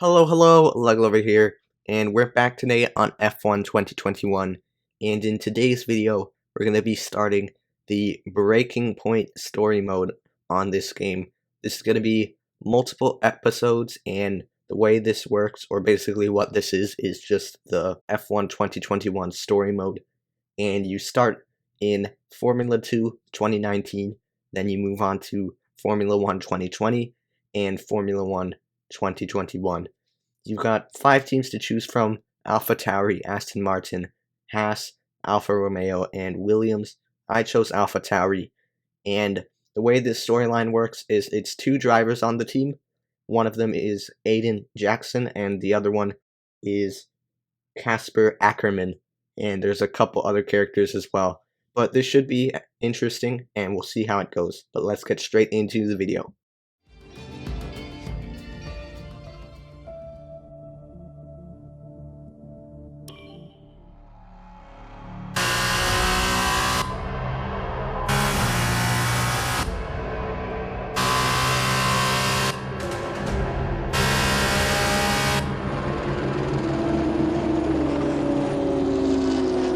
Hello, Luggle over here, and we're back today on F1 2021, and in today's video, we're going to be starting the Breaking Point story mode on this game. This is going to be multiple episodes, and the way this works, or basically what this is just the F1 2021 story mode, and you start in Formula 2 2019, then you move on to Formula 1 2020, and Formula 1 2021. You've got 5 teams to choose from: AlphaTauri, Aston Martin, Haas, Alfa Romeo, and Williams. I chose AlphaTauri, and the way this storyline works is it's 2 drivers on the team. One of them is Aiden Jackson, and the other one is Casper Ackerman, and there's a couple other characters as well. But this should be interesting, and we'll see how it goes. But let's get straight into the video.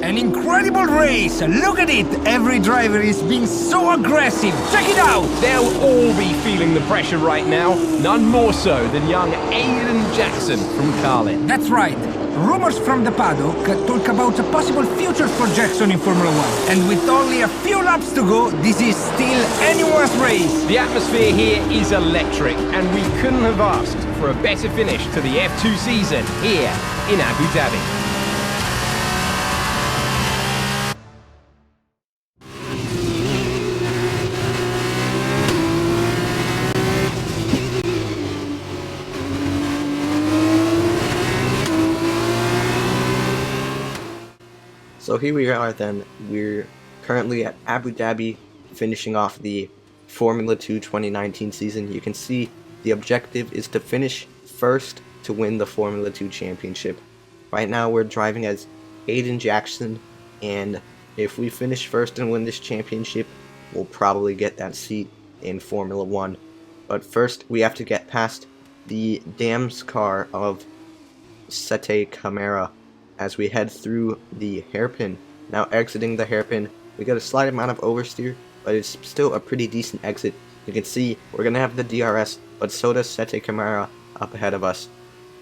An incredible race! Look at it! Every driver is being so aggressive! Check it out! They'll all be feeling the pressure right now, none more so than young Aiden Jackson from Carlin. That's right. Rumors from the paddock talk about a possible future for Jackson in Formula 1. And with only a few laps to go, this is still anyone's race. The atmosphere here is electric, and we couldn't have asked for a better finish to the F2 season here in Abu Dhabi. So here we are then, we're currently at Abu Dhabi, finishing off the Formula 2 2019 season. You can see the objective is to finish first to win the Formula 2 championship. Right now we're driving as Aiden Jackson, and if we finish first and win this championship, we'll probably get that seat in Formula 1. But first we have to get past the Dams car of Sete Camara as we head through the hairpin. Now exiting the hairpin, we got a slight amount of oversteer, but it's still a pretty decent exit. You can see we're going to have the DRS, but so does Sete Camara up ahead of us.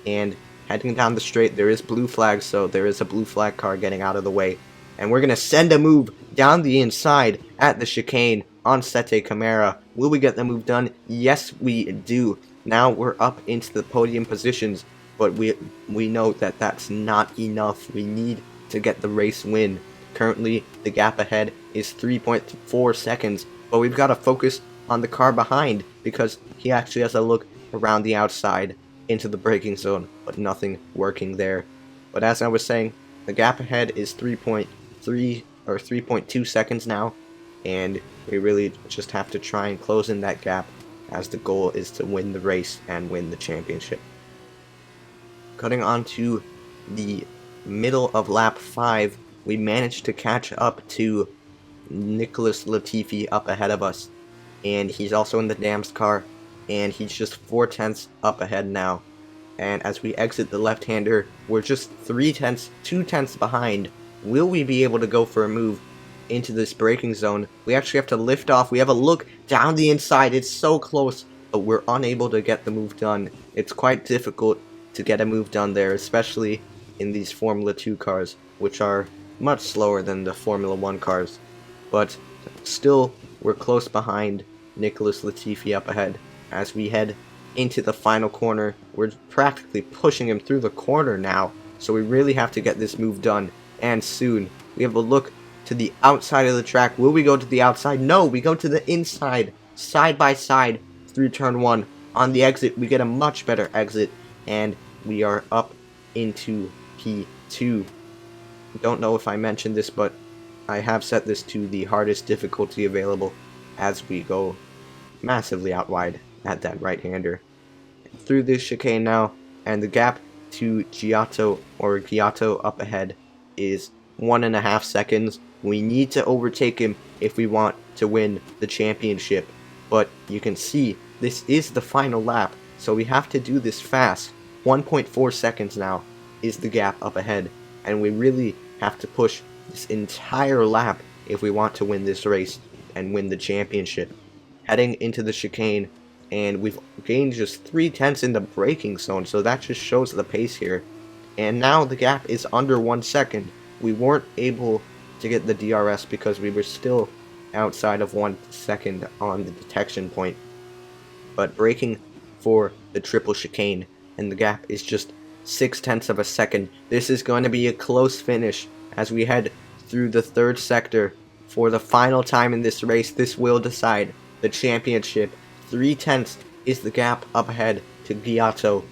And heading down the straight, there is blue flags, so there is a blue flag car getting out of the way. And we're going to send a move down the inside at the chicane on Sete Camara. Will we get the move done? Yes, we do. Now we're up into the podium positions, but we know that that's not enough. We need to get the race win. Currently, the gap ahead is 3.4 seconds, but we've got to focus on the car behind because he actually has a look around the outside into the braking zone, but nothing working there. But as I was saying, the gap ahead is 3.3 or 3.2 seconds now, and we really just have to try and close in that gap, as the goal is to win the race and win the championship. Cutting on to the middle of lap 5, we managed to catch up to Nicholas Latifi up ahead of us, and he's also in the Dams car, and he's just 4/10 up ahead now. And as we exit the left-hander, we're just 2/10 behind. Will we be able to go for a move into this braking zone? We actually have to lift off. We have a look down the inside. It's so close, but we're unable to get the move done. It's quite difficult to get a move done there, especially in these Formula 2 cars, which are much slower than the Formula 1 cars. But still, we're close behind Nicholas Latifi up ahead. As we head into the final corner, we're practically pushing him through the corner now, so we really have to get this move done, and soon. We have a look to the outside of the track. Will we go to the outside? No, we go to the inside, side by side, through turn 1. On the exit, we get a much better exit, and we are up into P2. Don't know if I mentioned this, but I have set this to the hardest difficulty available as we go massively out wide at that right-hander. Through this chicane now, and the gap to Giotto up ahead is 1.5 seconds. We need to overtake him if we want to win the championship. But you can see this is the final lap, so we have to do this fast. 1.4 seconds now is the gap up ahead, and we really have to push this entire lap if we want to win this race and win the championship. Heading into the chicane, and we've gained just 3/10 in the braking zone, so that just shows the pace here. And now the gap is under 1 second. We weren't able to get the DRS because we were still outside of 1 second on the detection point. But braking for the triple chicane, and the gap is just 0.6 of a second. This is going to be a close finish as we head through the third sector. For the final time in this race, this will decide the championship. 0.3 is the gap up ahead to Giotto.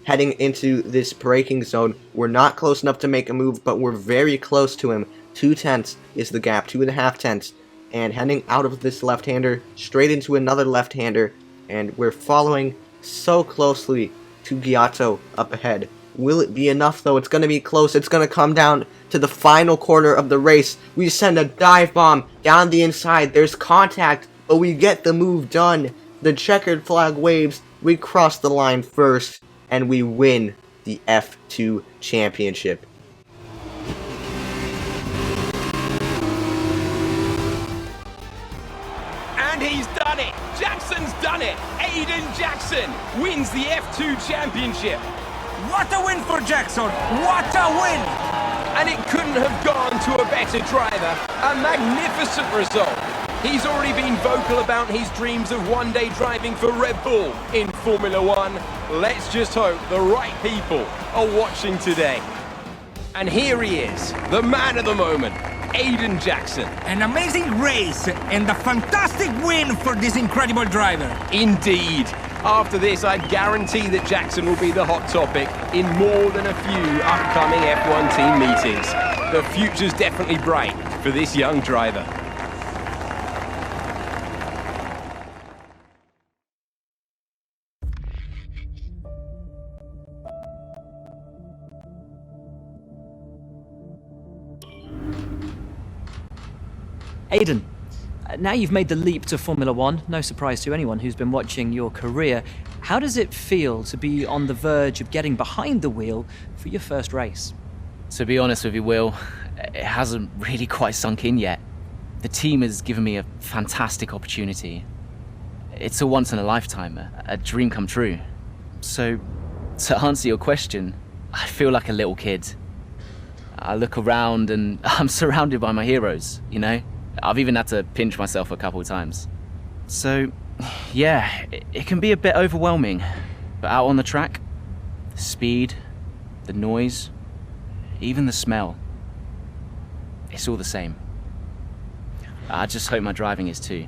Heading into this braking zone, we're not close enough to make a move, but we're very close to him. 0.2 is the gap, 2.5. And heading out of this left-hander, straight into another left-hander, and we're following so closely to Giotto up ahead. Will it be enough though? It's going to be close. It's going to come down to the final corner of the race. We send a dive bomb down the inside. There's contact, but we get the move done. The checkered flag waves. We cross the line first, and we win the F2 championship. And he's done it! Jackson's done it! Aiden Jackson wins the F2 championship! What a win for Jackson! What a win! And it couldn't have gone to a better driver. A magnificent result. He's already been vocal about his dreams of one day driving for Red Bull in Formula One. Let's just hope the right people are watching today. And here he is, the man of the moment, Aiden Jackson. An amazing race and a fantastic win for this incredible driver. Indeed. After this, I guarantee that Jackson will be the hot topic in more than a few upcoming F1 team meetings. The future's definitely bright for this young driver. Aiden, now you've made the leap to Formula One, no surprise to anyone who's been watching your career. How does it feel to be on the verge of getting behind the wheel for your first race? To be honest with you, Will, it hasn't really quite sunk in yet. The team has given me a fantastic opportunity. It's a once in a lifetime, a dream come true. So, to answer your question, I feel like a little kid. I look around and I'm surrounded by my heroes, you know? I've even had to pinch myself a couple of times. So, yeah, it can be a bit overwhelming. But out on the track, the speed, the noise, even the smell, it's all the same. I just hope my driving is too.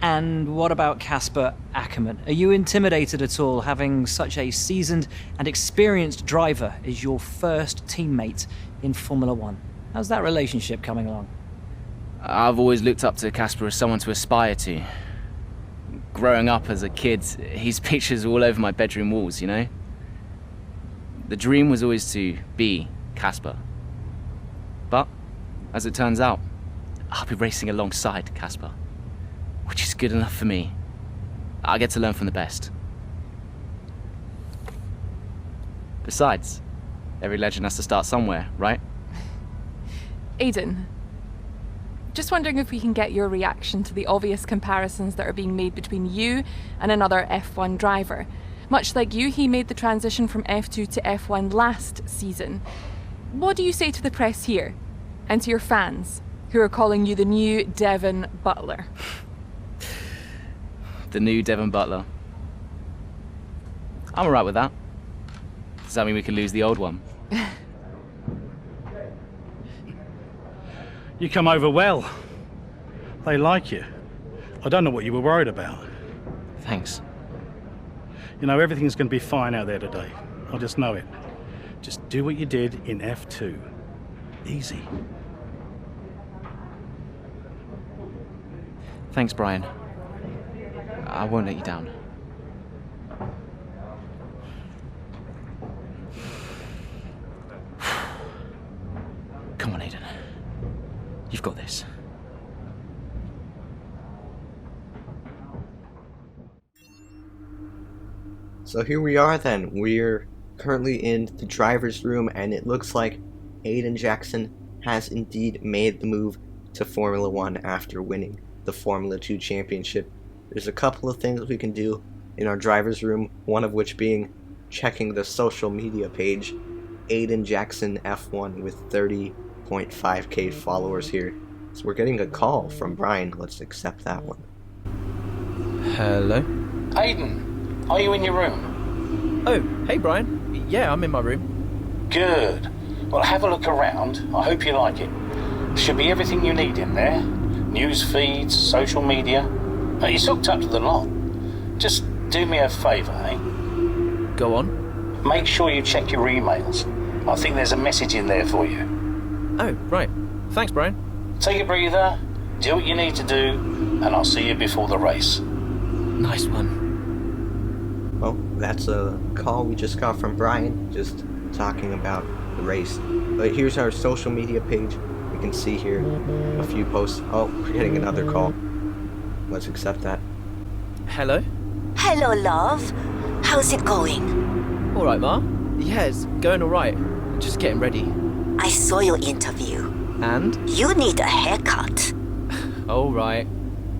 And what about Casper Ackerman? Are you intimidated at all having such a seasoned and experienced driver as your first teammate in Formula One? How's that relationship coming along? I've always looked up to Casper as someone to aspire to. Growing up as a kid, his pictures were all over my bedroom walls, you know? The dream was always to be Casper. But, as it turns out, I'll be racing alongside Casper, which is good enough for me. I get to learn from the best. Besides, every legend has to start somewhere, right? Aiden, just wondering if we can get your reaction to the obvious comparisons that are being made between you and another F1 driver. Much like you, he made the transition from F2 to F1 last season. What do you say to the press here, and to your fans, who are calling you the new Devon Butler? The new Devon Butler. I'm alright with that. Does that mean we can lose the old one? You come over well. They like you. I don't know what you were worried about. Thanks. You know, everything's going to be fine out there today. I just know it. Just do what you did in F2. Easy. Thanks, Brian. I won't let you down. Come on, Aiden. You've got this. So here we are then. We're currently in the driver's room, and it looks like Aiden Jackson has indeed made the move to Formula 1 after winning the Formula 2 championship. There's a couple of things we can do in our driver's room, one of which being checking the social media page, Aiden Jackson F1 with 30.5k followers here. So we're getting a call from Brian. Let's accept that one. Hello? Aiden, are you in your room? Oh, hey Brian. Yeah, I'm in my room. Good. Well, have a look around. I hope you like it. Should be everything you need in there. News feeds, social media. It's hooked up to the lot. Just do me a favour, eh? Go on. Make sure you check your emails. I think there's a message in there for you. Oh, right. Thanks, Brian. Take a breather, do what you need to do, and I'll see you before the race. Nice one. Well, that's a call we just got from Brian, just talking about the race. But here's our social media page. You can see here a few posts. Oh, we're getting another call. Let's accept that. Hello? Hello, love. How's it going? All right, Ma. Yeah, it's going all right. Just getting ready. I saw your interview. And? You need a haircut. All right.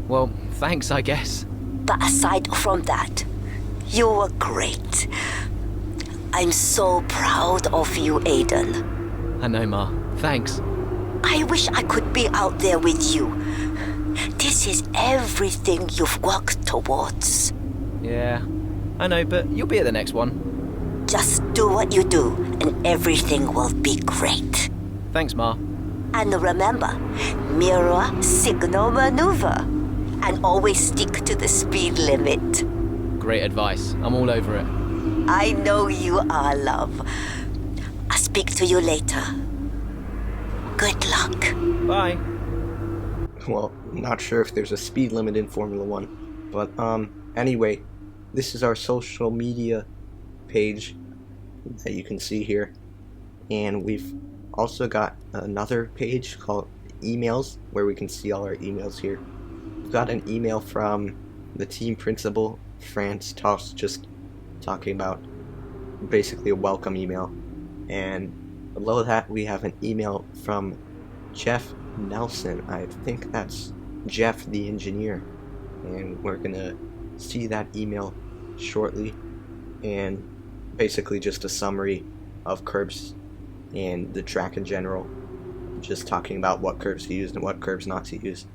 Well, thanks, I guess. But aside from that, you were great. I'm so proud of you, Aiden. I know, Ma. Thanks. I wish I could be out there with you. This is everything you've worked towards. Yeah, I know, but you'll be at the next one. Just do what you do, and everything will be great. Thanks, Ma. And remember, mirror signal maneuver. And always stick to the speed limit. Great advice. I'm all over it. I know you are, love. I'll speak to you later. Good luck. Bye. Well, not sure if there's a speed limit in Formula 1. But, anyway, this is our social media page that you can see here. And we've also got another page called emails, where we can see all our emails here. We've got an email from the team principal, France Toss, just talking about basically a welcome email. And below that we have an email from Jeff Nelson. I think that's Jeff the engineer. And we're gonna see that email shortly. And basically just a summary of curbs and the track in general. Just talking about what curbs to use and what curbs not to use.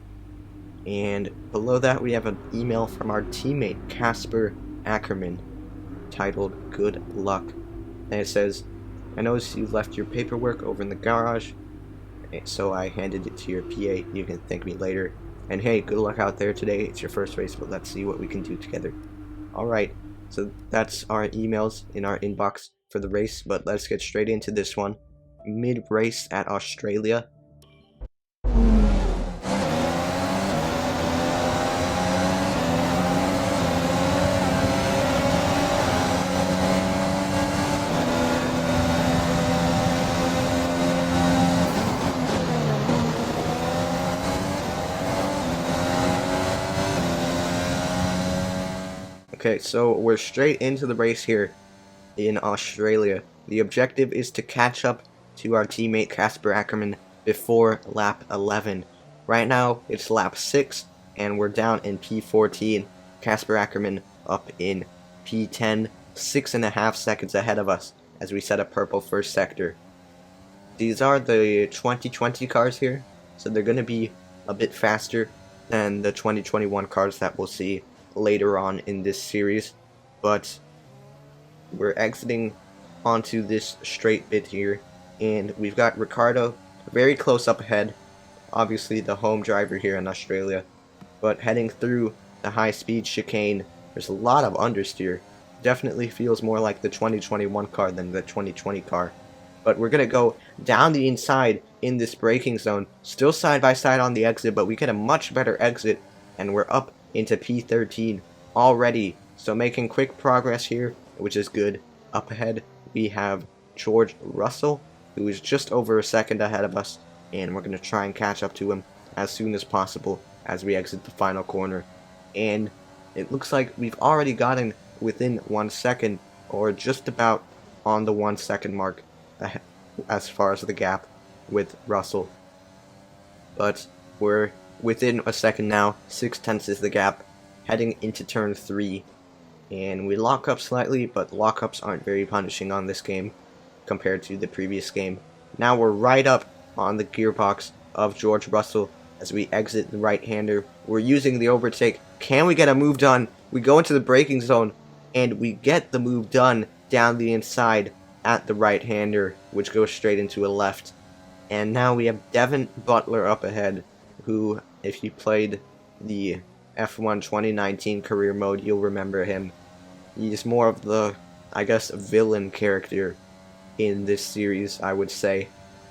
And below that we have an email from our teammate Casper Ackerman titled Good Luck. And it says, I noticed you left your paperwork over in the garage, so I handed it to your PA. You can thank me later. And hey, good luck out there today. It's your first race, but let's see what we can do together. Alright, so that's our emails in our inbox for the race, but let's get straight into this one. Mid-race at Australia. Okay, so we're straight into the race here in Australia. The objective is to catch up to our teammate Casper Ackerman before lap 11. Right now, it's lap 6, and we're down in P14. Casper Ackerman up in P10, 6.5 seconds ahead of us as we set a purple first sector. These are the 2020 cars here, so they're going to be a bit faster than the 2021 cars that we'll see later on in this series, but we're exiting onto this straight bit here, and we've got Ricardo very close up ahead, obviously the home driver here in Australia, but heading through the high speed chicane, there's a lot of understeer. Definitely feels more like the 2021 car than the 2020 car. But we're gonna go down the inside in this braking zone, still side by side on the exit, but we get a much better exit, and we're up into P13 already, so making quick progress here, which is good. Up ahead we have George Russell, who is just over a second ahead of us, and we're going to try and catch up to him as soon as possible as we exit the final corner. And it looks like we've already gotten within 1 second, or just about on the 1 second mark as far as the gap with Russell. But we're within a second now. 0.6 is the gap, heading into turn 3. And we lock up slightly, but lockups aren't very punishing on this game compared to the previous game. Now we're right up on the gearbox of George Russell as we exit the right-hander. We're using the overtake. Can we get a move done? We go into the braking zone, and we get the move done down the inside at the right-hander, which goes straight into a left. And now we have Devin Butler up ahead, who, if you played the F1 2019 career mode, you'll remember him. He's more of the, I guess, villain character in this series, I would say.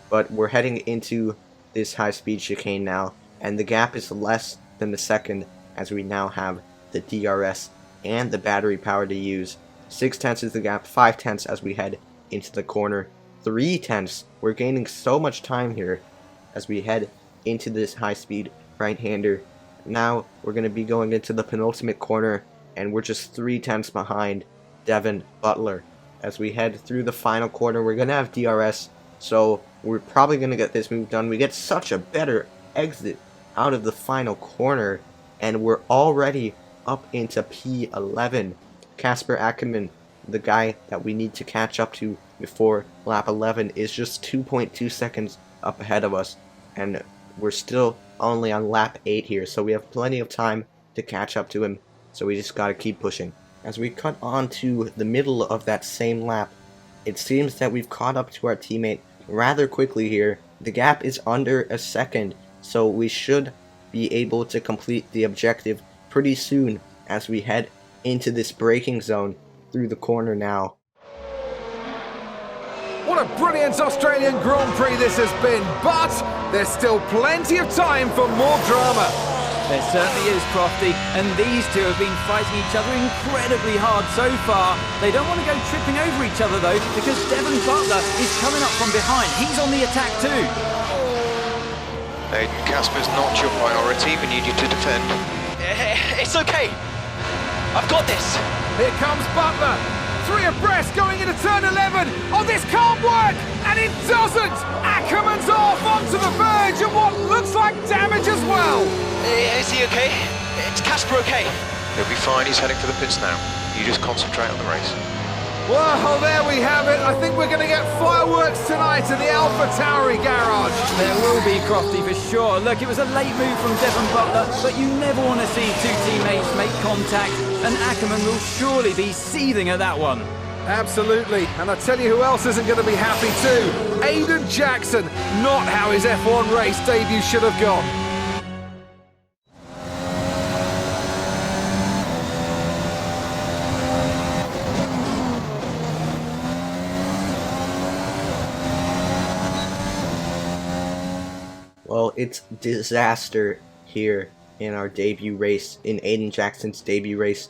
But we're heading into this high-speed chicane now, and the gap is less than the second as we now have the DRS and the battery power to use. 0.6 is the gap, 0.5 as we head into the corner. 0.3. We're gaining so much time here as we head into this high-speed right-hander. Now we're going to be going into the penultimate corner, and we're just 0.3 behind Devin Butler. As we head through the final corner, we're going to have DRS, so we're probably going to get this move done. We get such a better exit out of the final corner, and we're already up into P11. Casper Ackerman, the guy that we need to catch up to before lap 11, is just 2.2 seconds up ahead of us, and we're still only on lap 8 here, so we have plenty of time to catch up to him, so we just gotta keep pushing. As we cut on to the middle of that same lap, it seems that we've caught up to our teammate rather quickly here. The gap is under a second, so we should be able to complete the objective pretty soon as we head into this braking zone through the corner now. What a brilliant Australian Grand Prix this has been, but there's still plenty of time for more drama. There certainly is, Crofty, and these two have been fighting each other incredibly hard so far. They don't want to go tripping over each other, though, because Devin Butler is coming up from behind. He's on the attack, too. Aiden, Casper's not your priority. We need you to defend. It's okay. I've got this. Here comes Butler. 3 abreast going into turn 11. Oh, this can't work! And it doesn't! Ackerman's off onto the verge and what looks like damage as well. Is he okay? Is Casper okay? He'll be fine. He's heading for the pits now. You just concentrate on the race. Well, there we have it. I think we're going to get fireworks tonight in the Alpha Tauri garage. There will be, Crofty, for sure. Look, it was a late move from Devin Butler, but you never want to see two teammates make contact, and Ackerman will surely be seething at that one. Absolutely, and I tell you who else isn't going to be happy too. Aiden Jackson, not how his F1 race debut should have gone. Well, it's disaster here in our debut race, in Aiden Jackson's debut race.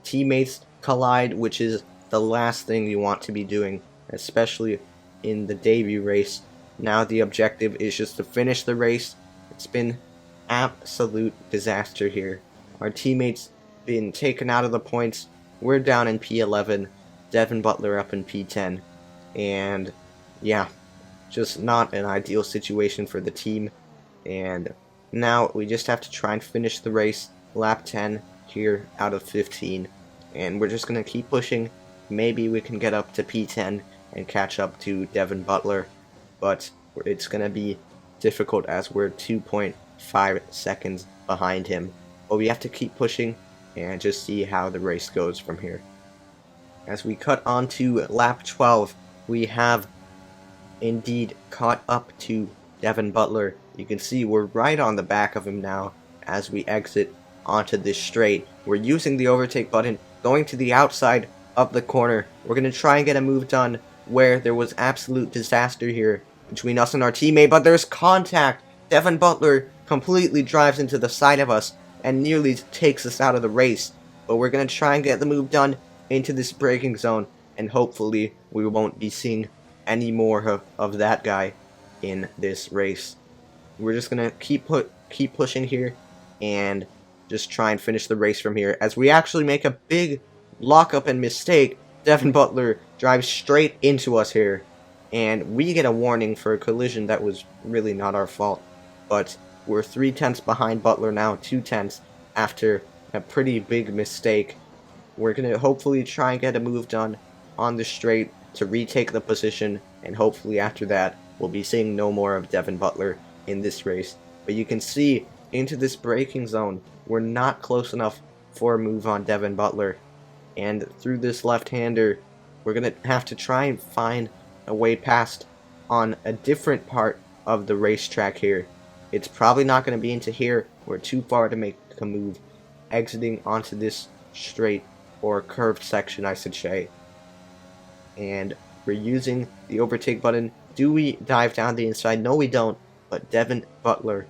Teammates collide, which is the last thing you want to be doing, especially in the debut race. Now the objective is just to finish the race. It's been absolute disaster here. Our teammates been taken out of the points. We're down in P11, Devin Butler up in P10, and yeah, just not an ideal situation for the team. And now we just have to try and finish the race, lap 10 here out of 15, and we're just going to keep pushing. Maybe we can get up to P10 and catch up to Devin Butler, but it's going to be difficult as we're 2.5 seconds behind him. But we have to keep pushing and just see how the race goes from here. As we cut on to lap 12, we have indeed caught up to Devin Butler. You can see we're right on the back of him now as we exit onto this straight. We're using the overtake button, going to the outside of the corner. We're going to try and get a move done where there was absolute disaster here between us and our teammate, but there's contact. Devin Butler completely drives into the side of us and nearly takes us out of the race. But we're going to try and get the move done into this braking zone, and hopefully we won't be seeing any more of that guy in this race. We're just going to keep pushing here and just try and finish the race from here as we actually make a big lockup and mistake, Devin Butler drives straight into us here, and we get a warning for a collision that was really not our fault. But we're 3/10 behind Butler now, 2/10 after a pretty big mistake. We're going to hopefully try and get a move done on the straight to retake the position, and hopefully after that we'll be seeing no more of Devin Butler in this race. But you can see into this braking zone, we're not close enough for a move on Devin Butler, and through this left-hander we're going to have to try and find a way past on a different part of the racetrack here. It's probably not going to be into here. We're too far to make a move exiting onto this straight or curved section, I should say. And we're using the overtake button. Do we dive down the inside? No, we don't. But Devin Butler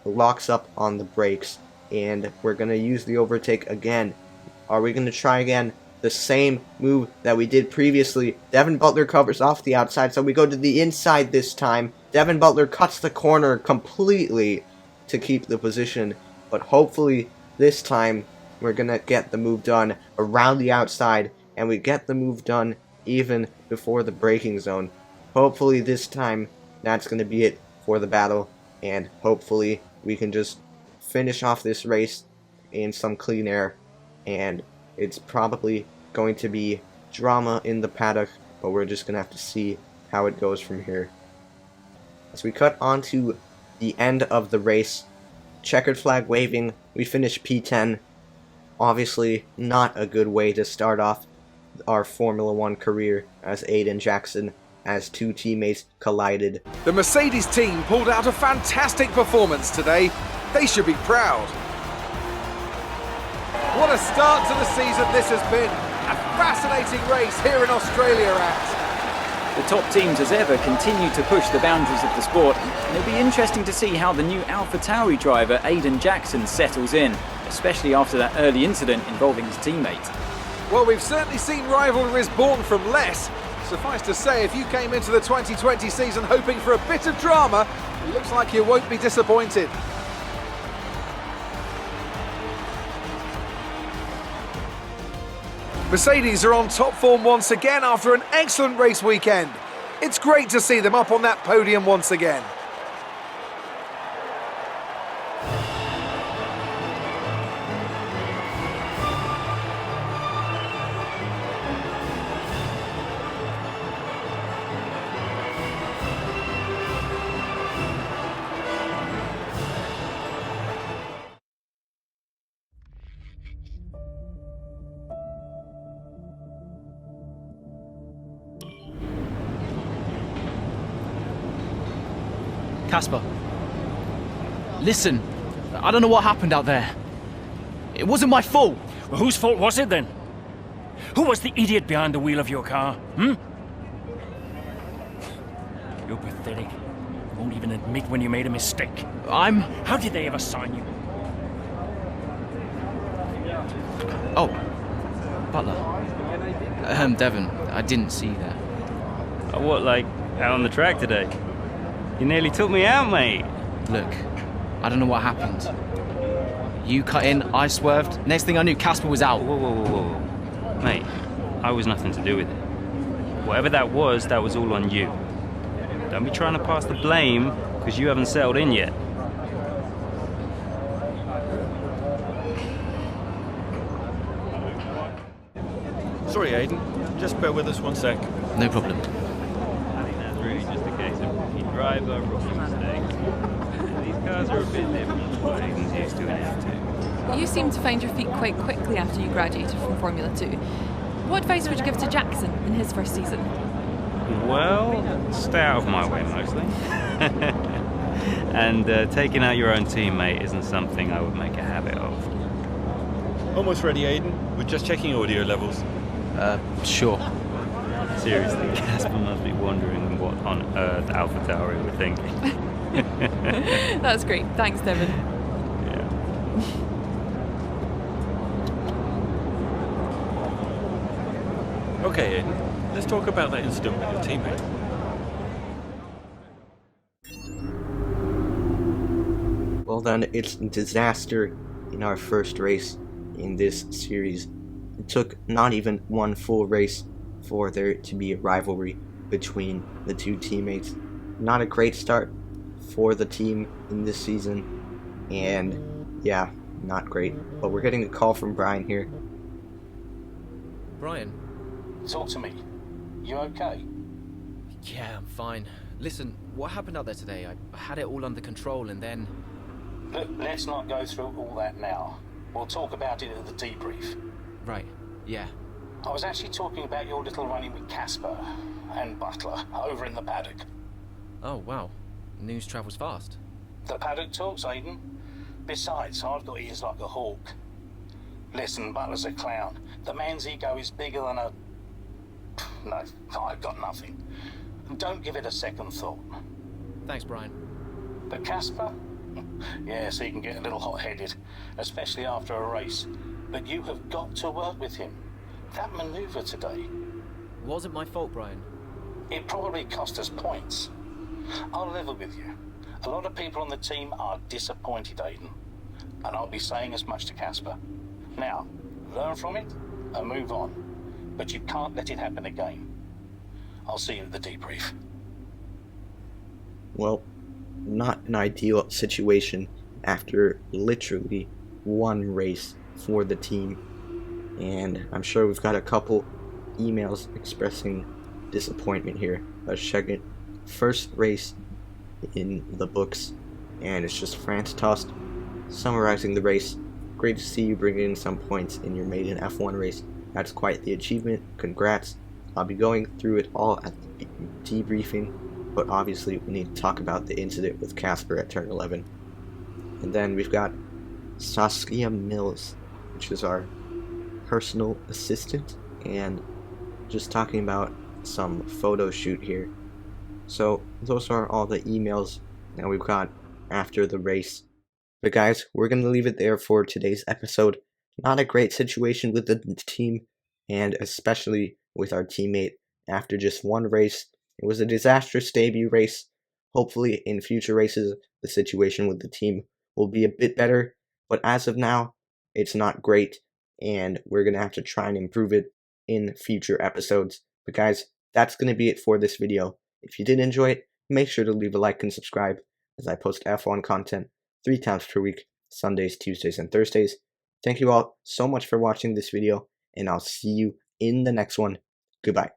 locks up on the brakes, and we're going to use the overtake again. Are we going to try again? The same move that we did previously. Devin Butler covers off the outside, so we go to the inside this time. Devin Butler cuts the corner completely to keep the position, but hopefully this time we're going to get the move done around the outside, and we get the move done even before the braking zone. Hopefully this time that's going to be it for the battle, and hopefully we can just finish off this race in some clean air, and it's probably going to be drama in the paddock, but we're just going to have to see how it goes from here. As we cut onto the end of the race, checkered flag waving, we finish P10. Obviously not a good way to start off our Formula 1 career, as Aiden Jackson, as two teammates collided. The Mercedes team pulled out a fantastic performance today. They should be proud. What a start to the season this has been. A fascinating race here in Australia at. The top teams as ever continue to push the boundaries of the sport, and it'll be interesting to see how the new AlphaTauri driver Aiden Jackson settles in, especially after that early incident involving his teammate. Well, we've certainly seen rivalries born from less. Suffice to say, if you came into the 2020 season hoping for a bit of drama, it looks like you won't be disappointed. Mercedes are on top form once again after an excellent race weekend. It's great to see them up on that podium once again. Casper, listen, I don't know what happened out there. It wasn't my fault. Well, whose fault was it then? Who was the idiot behind the wheel of your car, You're pathetic. You won't even admit when you made a mistake. How did they ever sign you? Oh, Butler. Devin, I didn't see that. What, like, out on the track today? You nearly took me out, mate. Look, I don't know what happened. You cut in, I swerved. Next thing I knew, Casper was out. Whoa. Mate, I was nothing to do with it. Whatever that was all on you. Don't be trying to pass the blame, because you haven't settled in yet. Sorry, Aiden. Just bear with us one sec. No problem. I think that's really just a case of rookie driver, rookie mistakes. These cars are a bit different to what Aiden's used to in F2. You seem to find your feet quite quickly after you graduated from Formula 2. What advice would you give to Jackson in his first season? Well, stay out of my way mostly. And taking out your own teammate isn't something I would make a habit of. Almost ready, Aiden. We're just checking audio levels. Sure. Seriously, Casper must be wondering what on earth AlphaTauri were thinking. That's great. Thanks, Devin. Yeah. Okay, Aiden. Let's talk about that incident with your teammate. Well then, it's disaster in our first race in this series. It took not even one full race for there to be a rivalry between the two teammates. Not a great start for the team in this season, and yeah, not great. But we're getting a call from Brian here. Brian? Talk to me. You okay? Yeah, I'm fine. Listen, what happened out there today? I had it all under control and then... Look, let's not go through all that now. We'll talk about it at the debrief. Right, yeah. I was actually talking about your little run-in with Casper and Butler over in the paddock. Oh, wow. News travels fast. The paddock talks, Aiden. Besides, I've got ears like a hawk. Listen, Butler's a clown. The man's ego is bigger than a... No, I've got nothing. Don't give it a second thought. Thanks, Brian. But Casper? Yes, he can get a little hot-headed, especially after a race. But you have got to work with him. That manoeuvre today... Wasn't my fault, Brian. It probably cost us points. I'll level with you. A lot of people on the team are disappointed, Aiden. And I'll be saying as much to Casper. Now, learn from it and move on. But you can't let it happen again. I'll see you at the debrief. Well, not an ideal situation after literally one race for the team. And I'm sure we've got a couple emails expressing disappointment here. Let's check it. First race in the books, and it's just France Tost summarizing the race. Great to see you bring in some points in your maiden F1 race. That's quite the achievement. Congrats. I'll be going through it all at the debriefing, but obviously we need to talk about the incident with Casper at turn 11. And then we've got Saskia Mills, which is our personal assistant, and just talking about some photo shoot here. So those are all the emails that we've got after the race. But guys, we're going to leave it there for today's episode. Not a great situation with the team, and especially with our teammate after just one race. It was a disastrous debut race. Hopefully in future races the situation with the team will be a bit better, but as of now it's not great, and we're going to have to try and improve it in future episodes. But guys, that's going to be it for this video. If you did enjoy it, make sure to leave a like and subscribe, as I post F1 content 3 times per week, Sundays, Tuesdays, and Thursdays. Thank you all so much for watching this video, and I'll see you in the next one. Goodbye.